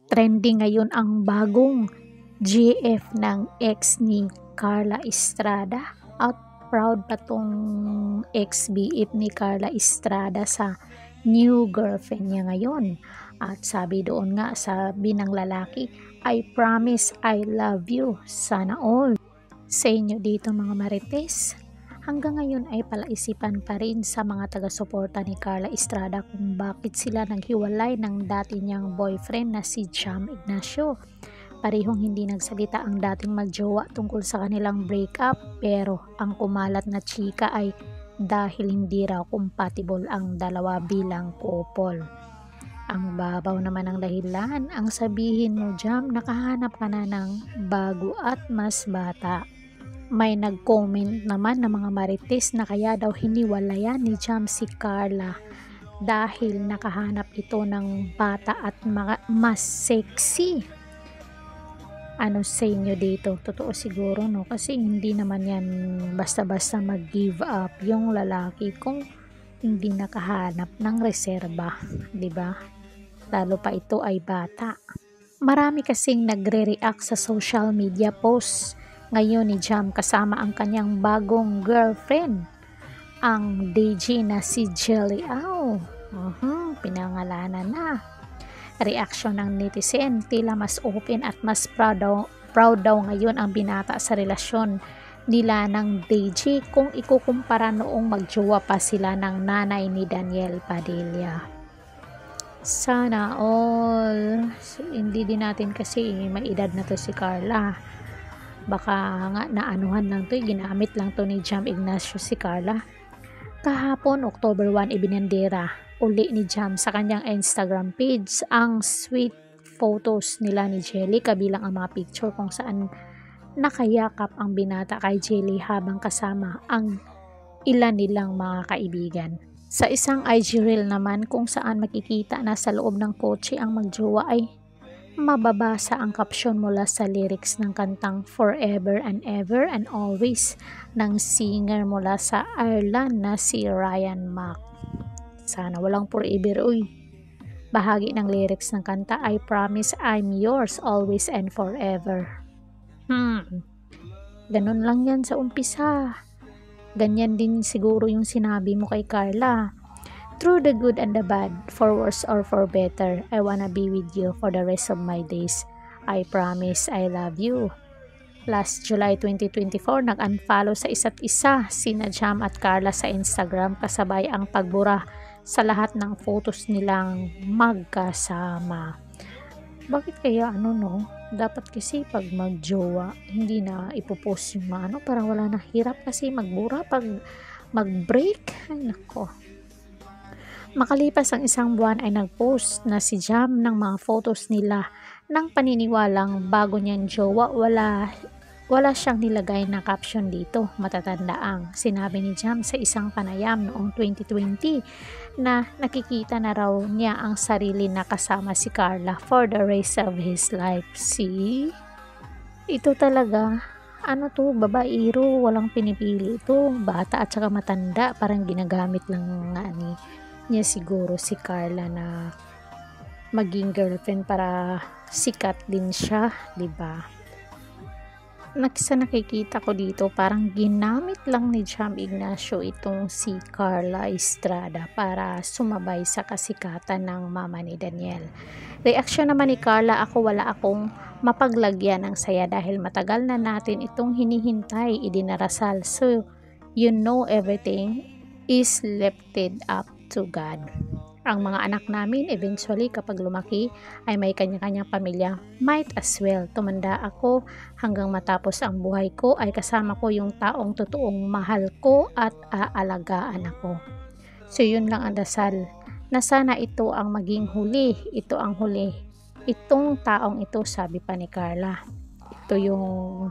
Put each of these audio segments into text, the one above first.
Trending ngayon ang bagong GF ng ex ni Carla Estrada at proud pa tong ex-BF ni Carla Estrada sa new girlfriend niya ngayon. At sabi doon nga, sabi ng lalaki, I promise I love you, sana all. Sa inyo dito mga marites, hanggang ngayon ay palaisipan pa rin sa mga taga-suporta ni Carla Estrada kung bakit sila naghiwalay ng dati niyang boyfriend na si Jam Ignacio. Parehong hindi nagsalita ang dating magjowa tungkol sa kanilang breakup, pero ang kumalat na chika ay dahil hindi raw compatible ang dalawa bilang couple. Ang babaw naman ng dahilan, ang sabihin mo Jam, nakahanap ka na ng bago at mas bata. May nag-comment naman ng mga marites na kaya daw hiniwalayan ni Jam si Carla dahil nakahanap ito ng bata at mas sexy. Ano sa inyo dito? Totoo siguro, no? Kasi hindi naman yan basta-basta mag-give up yung lalaki kung hindi nakahanap ng reserba, 'di ba? Lalo pa ito ay bata. Marami kasing nagre-react sa social media posts ngayon ni Jam kasama ang kanyang bagong girlfriend, ang DJ na si Jelly Au. Pinangalanan na. Reaksyon ng netizen, tila mas open at mas proud daw ngayon ang binata sa relasyon nila ng DJ kung ikukumpara noong magjowa pa sila ng nanay ni Daniel Padilla. Sana all. Hindi din natin kasi may edad na to si Carla. Baka nga naanuhan lang to, ginamit lang to ni Jam Ignacio si Carla. Kahapon, October 1, ibinandera uli ni Jam sa kanyang Instagram page ang sweet photos nila ni Jelly, kabilang ang mga picture kung saan nakayakap ang binata kay Jelly habang kasama ang ilan nilang mga kaibigan. Sa isang IG reel naman kung saan makikita na sa loob ng kotse ang magjowa ay mababasa ang caption mula sa lyrics ng kantang Forever and Ever and Always ng singer mula sa Ireland na si Ryan Mac. Sana walang forever, uy. Bahagi ng lyrics ng kanta, I promise I'm yours always and forever. Ganun lang yan sa umpisa. Ganyan din siguro yung sinabi mo kay Carla. Through the good and the bad, for worse or for better, I wanna be with you for the rest of my days. I promise I love you. Last July 2024, nag-unfollow sa isa't isa sina Jam at Carla sa Instagram kasabay ang pagbura sa lahat ng photos nilang magkasama. Bakit kaya dapat kasi pag magjowa, hindi na ipopost yung mga para wala na hirap kasi magbura pag mag-break. Ay nako. Makalipas ang isang buwan ay nag-post na si Jam ng mga photos nila ng paniniwalang bago niyang jowa, wala siyang nilagay na caption dito. Matatanda ang sinabi ni Jam sa isang panayam noong 2020 na nakikita na raw niya ang sarili na kasama si Carla for the rest of his life. See? Ito talaga, babaero, walang pinipili ito. Bata at saka matanda, parang ginagamit lang nga niya siguro si Carla na maging girlfriend para sikat din siya, 'di ba? Sa nakikita ko dito, parang ginamit lang ni Jam Ignacio itong si Carla Estrada para sumabay sa kasikatan ng mama ni Daniel. Reaksyon naman ni Carla, wala akong mapaglagyan ng saya dahil matagal na natin itong hinihintay, idinarasal. So, everything is left up to God. Ang mga anak namin eventually kapag lumaki ay may kanya-kanyang pamilya, might as well tumanda ako hanggang matapos ang buhay ko ay kasama ko yung taong totoong mahal ko at aalagaan ako. So yun lang ang dasal, na sana ito ang maging huli, ito ang huli. Itong taong ito, sabi pa ni Carla, ito yung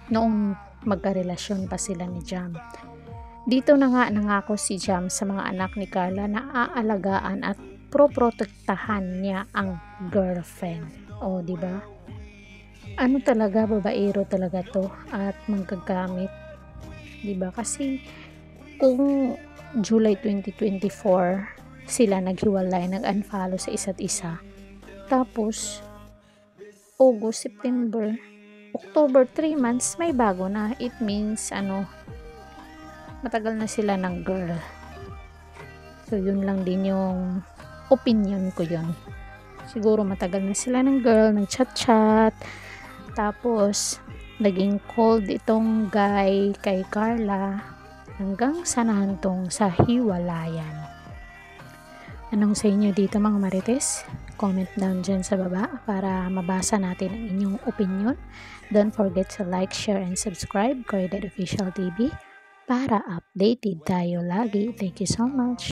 noong magkarelasyon pa sila ni Jam. Dito na nga nangako si Jam sa mga anak ni Carla na aalagaan at proprotektahan niya ang girlfriend. O, di ba? Talaga, babaero talaga to at manggagamit. Di ba? Kasi kung July 2024 sila naghiwalay, nag-unfollow sa isa't isa. Tapos August, September, October, 3 months, may bago na. It means, matagal na sila ng girl. So, yun lang din yung opinion ko yun. Siguro matagal na sila ng girl, nag-chat-chat. Tapos, naging cold itong guy kay Carla hanggang sa nahantong sa hiwalayan. Anong sa inyo dito mga marites? Comment down dyan sa baba para mabasa natin ang inyong opinion. Don't forget to like, share, and subscribe Koreedad Official TV para updated tayo lagi. Thank you so much.